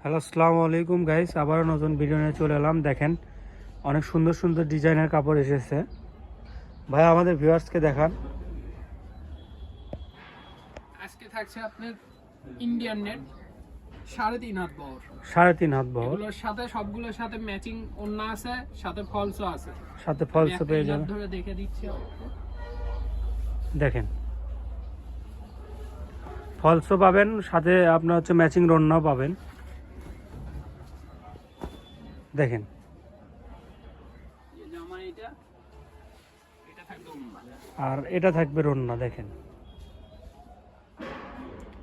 Hello, আসসালামু আলাইকুম guys. আবারও নতুন ভিডিও নিয়ে চলে এলাম। দেখেন অনেক সুন্দর সুন্দর ডিজাইনের কাপড় এসেছে। ভাই আমাদের ভিউয়ার্সকে দেখান। আজকে থাকছে আপনার ইন্ডিয়ান নেট 3.5 হাত বহর, 3.5 হাত বহর, এগুলোর সাথে সবগুলোর সাথে ম্যাচিং ওড়না আছে, সাথে ফলসও আছে। সাথে ফলসও পেয়ে যাবেন। ধরে দেখে দিচ্ছি দেখেন ফলসও পাবেন, সাথে আপনার হচ্ছে ম্যাচিং রন্নাও পাবেন। দেখেন জামা, এটা থাকবে ওড়না, আর এটা থাকবে রন্না। দেখেন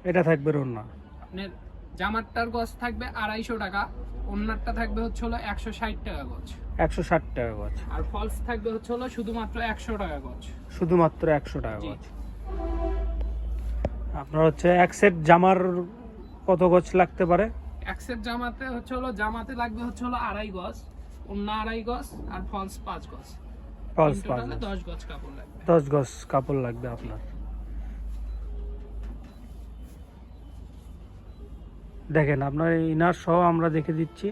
এটা থাকবে রন্না। আপনার জামারটার গজ থাকবে 250 টাকা, ওড়নারটা থাকবে হচ্ছে হলো 160 টাকা গজ, 160 টাকা গজ। আর ফলস থাকবে হচ্ছে হলো শুধুমাত্র 100 টাকা গজ। শুধুমাত্র 100 টাকা জি। গজ। আপনার হচ্ছে এক সেট জামার কত গজ লাগতে পারে? এক সেট জামাতে হচ্ছে হলো লাগবে হচ্ছে হলো 2.5 গজ, ওড়না 2.5 গজ, আর ফলস 5 গজ। ফলস টোটালে 10 গজ কাপড় লাগবে। 10 গজ কাপড় লাগবে আপনার। দেখেন আপনার ইনার সহ আমরা দেখে দিচ্ছি,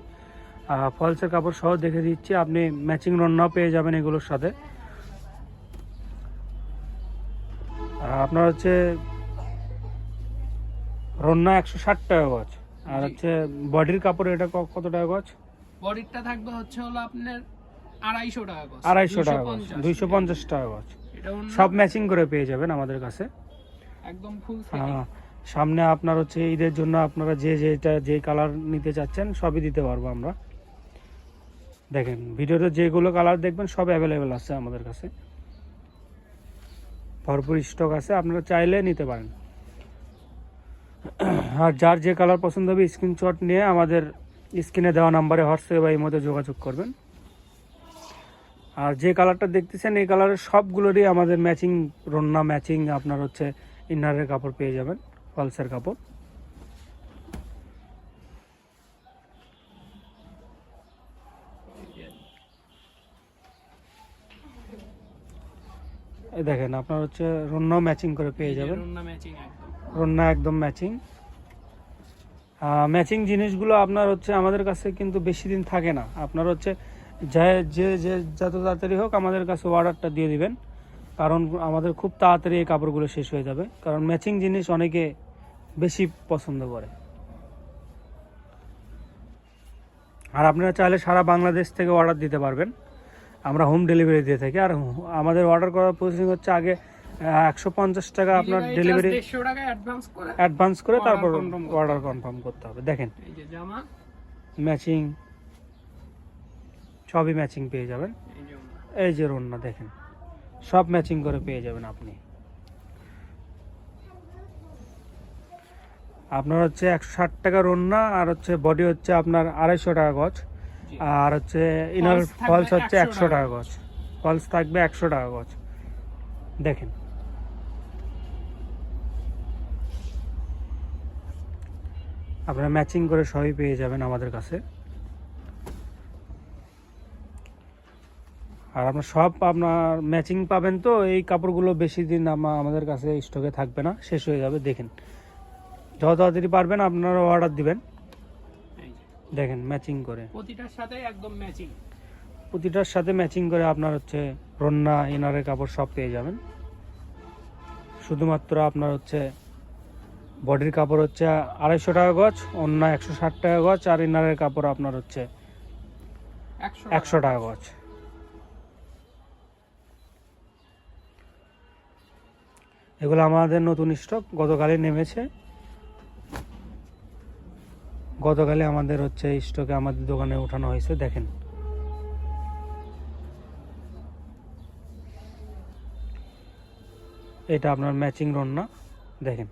ফলসের কাপড় সহ দেখে দিচ্ছি। আপনি ম্যাচিং রন্নাও পেয়ে যাবেন এগুলোর সাথে। আপনার হচ্ছে রন্না 160 টাকা গজ, আর হচ্ছে বডির কাপড় এটা কত টাকা গজ? বডিরটা থাকবে হচ্ছে হলো আপনার 250 টাকা গজ। 250 টাকা গজ, 250 টাকা গজ। এটা সব ম্যাচিং করে পেয়ে যাবেন আমাদের কাছে। একদম ফুল ফিটিং। সামনে আপনার হচ্ছে ঈদের জন্য আপনারা যে কালার নিতে চাচ্ছেন সবই দিতে পারবো আমরা। দেখেন ভিডিওতে যেগুলো কালার দেখবেন সব অ্যাভেলেবেল আছে আমাদের কাছে, ভরপুর স্টক আছে, আপনারা চাইলে নিতে পারেন। আর যার যে কালার পছন্দ হবে স্ক্রিনশট নিয়ে আমাদের স্ক্রিনে দেওয়া নাম্বারে হোয়াটসঅ্যাপ বা ইমোতে যোগাযোগ করবেন। আর যে কালারটা দেখতেছেন এই কালারের সবগুলোরই আমাদের ম্যাচিং রন্না, ম্যাচিং আপনার হচ্ছে ইনারের কাপড় পেয়ে যাবেন, ফলসের কাপড়। এই দেখেন আপনার হচ্ছে রন্নাও ম্যাচিং করে পেয়ে যাবেন। রন্না একদম ম্যাচিং। ম্যাচিং জিনিসগুলো আপনার হচ্ছে আমাদের কাছে কিন্তু বেশি দিন থাকে না। আপনার হচ্ছে যে যত তাড়াতাড়ি হোক আমাদের কাছে অর্ডারটা দিয়ে দিবেন, কারণ আমাদের খুব তাড়াতাড়ি এই কাপড়গুলো শেষ হয়ে যাবে, কারণ ম্যাচিং জিনিস অনেকে বেশি পছন্দ করে। আর আপনারা চাইলে সারা বাংলাদেশ থেকে অর্ডার দিতে পারবেন, আমরা হোম ডেলিভারি দিয়ে থাকি। আর আমাদের অর্ডার করার প্রসেসিং হচ্ছে আগে 150 টাকা আপনার ডেলিভারি অ্যাডভান্স করে তারপর অর্ডার কনফার্ম করতে হবে। দেখেন ম্যাচিং, সবই ম্যাচিং পেয়ে যাবেন। এই যে রন্না দেখেন সব ম্যাচিং করে পেয়ে যাবেন আপনি। আপনার হচ্ছে 160 টাকা রন্না, আর হচ্ছে বডি হচ্ছে আপনার 250 টাকা গজ, আর হচ্ছে ইনার ফলস হচ্ছে 100 টাকা গজ। ফলস থাকবে 100 টাকা গজ। দেখেন আপনারা ম্যাচিং করে সবই পেয়ে যাবেন আমাদের কাছে। আর আপনার সব আপনার ম্যাচিং পাবেন, তো এই কাপড়গুলো বেশি দিন আমাদের কাছে স্টকে থাকবে না, শেষ হয়ে যাবে। দেখেন যত তাড়াতাড়ি পারবেন আপনারা অর্ডার দিবেন। দেখেন ম্যাচিং করে প্রতিটার সাথে একদম ম্যাচিং, প্রতিটার সাথে ম্যাচিং করে আপনার হচ্ছে রন্না, ইনারের কাপড় সব পেয়ে যাবেন। শুধুমাত্র আপনার হচ্ছে বডির কাপড় হচ্ছে 250 টাকা গজ, ওড়না 160 টাকা গজ, আর ইনারের কাপড় আপনার হচ্ছে 100 টাকা গজ। এগুলো আমাদের নতুন স্টক, গতকালই নেমেছে। গতকালই আমাদের হচ্ছে স্টকে আমাদের দোকানে ওঠানো হয়েছে। দেখেন এটা আপনার ম্যাচিং রন্না। দেখেন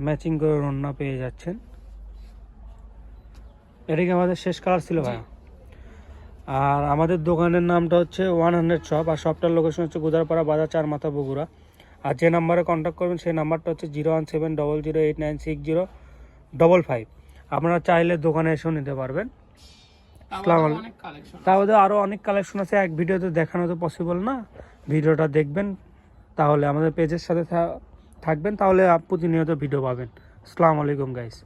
ম্যাচিং করে রন্না পেয়ে যাচ্ছেন। এটা কি আমাদের শেষ কালার ছিল ভাই? আর আমাদের দোকানের নামটা হচ্ছে 100 শপ, আর শপটার লোকেশন হচ্ছে গুদারপাড়া বাজার, 4 মাথা, বগুড়া। আর যে নাম্বারে কন্ট্যাক্ট করবেন সেই নাম্বারটা হচ্ছে 01700896055। আপনারা চাইলে দোকানে এসেও নিতে পারবেন। তাহলে আরও অনেক কালেকশন আছে, এক ভিডিওতে দেখানো তো পসিবল না। ভিডিওটা দেখবেন, তাহলে আমাদের পেজের সাথে থাকবেন, তাহলে প্রতিনিয়ত ভিডিও পাবেন। আসসালামু আলাইকুম গাইস।